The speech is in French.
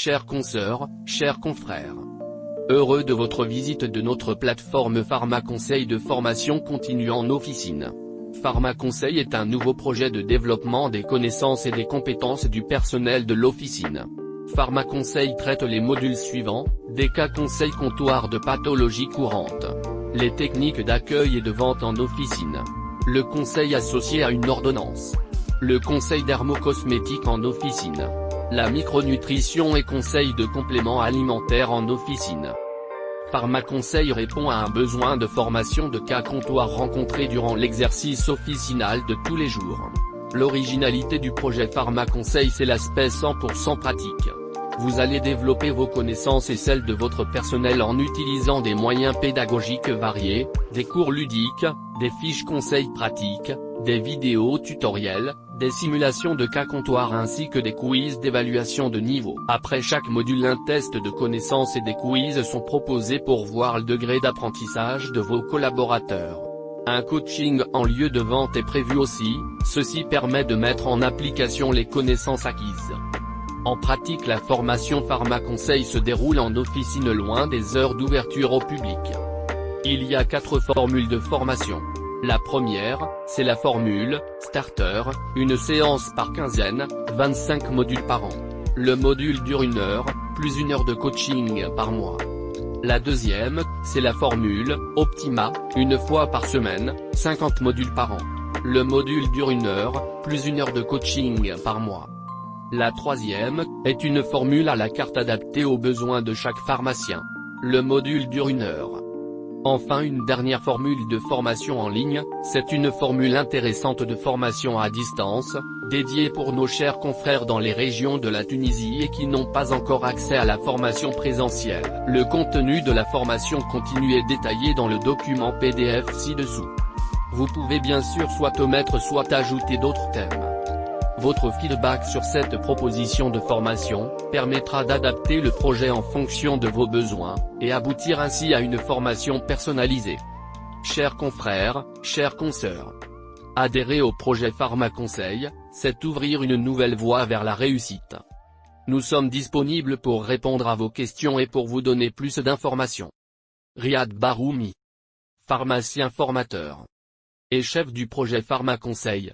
chères consoeurs, chers confrères. Heureux de votre visite de notre plateforme Pharmaconseil de formation continue en officine. Pharmaconseil est un nouveau projet de développement des connaissances et des compétences du personnel de l'officine. Pharmaconseil traite les modules suivants, des cas conseils comptoir de pathologies courantes, les techniques d'accueil et de vente en officine, le conseil associé à une ordonnance, le conseil dermocosmétique en officine, la micronutrition et conseil de compléments alimentaires en officine. Pharmaconseil répond à un besoin de formation de cas comptoir rencontré durant l'exercice officinal de tous les jours. L'originalité du projet Pharmaconseil, c'est l'aspect 100% pratique. Vous allez développer vos connaissances et celles de votre personnel en utilisant des moyens pédagogiques variés, des cours ludiques, des fiches conseils pratiques, des vidéos tutoriels, des simulations de cas comptoirs ainsi que des quiz d'évaluation de niveau. Après chaque module, un test de connaissances et des quiz sont proposés pour voir le degré d'apprentissage de vos collaborateurs. Un coaching en lieu de vente est prévu aussi, ceci permet de mettre en application les connaissances acquises. En pratique, la formation Pharmaconseil se déroule en officine loin des heures d'ouverture au public. Il y a 4 formules de formation. La première, c'est la formule Starter, une séance par quinzaine, 25 modules par an. Le module dure 1 heure, plus 1 heure de coaching par mois. La deuxième, c'est la formule Optima, 1 fois par semaine, 50 modules par an. Le module dure 1 heure, plus 1 heure de coaching par mois. La troisième, est une formule à la carte adaptée aux besoins de chaque pharmacien. Le module dure 1 heure. Enfin, une dernière formule de formation en ligne, c'est une formule intéressante de formation à distance, dédiée pour nos chers confrères dans les régions de la Tunisie et qui n'ont pas encore accès à la formation présentielle. Le contenu de la formation continue est détaillé dans le document PDF ci-dessous. Vous pouvez bien sûr soit omettre soit ajouter d'autres thèmes. Votre feedback sur cette proposition de formation permettra d'adapter le projet en fonction de vos besoins, et aboutir ainsi à une formation personnalisée. Chers confrères, chères consoeurs, adhérer au projet Pharmaconseil, c'est ouvrir une nouvelle voie vers la réussite. Nous sommes disponibles pour répondre à vos questions et pour vous donner plus d'informations. Riyad Baroumi, pharmacien formateur et chef du projet Pharmaconseil.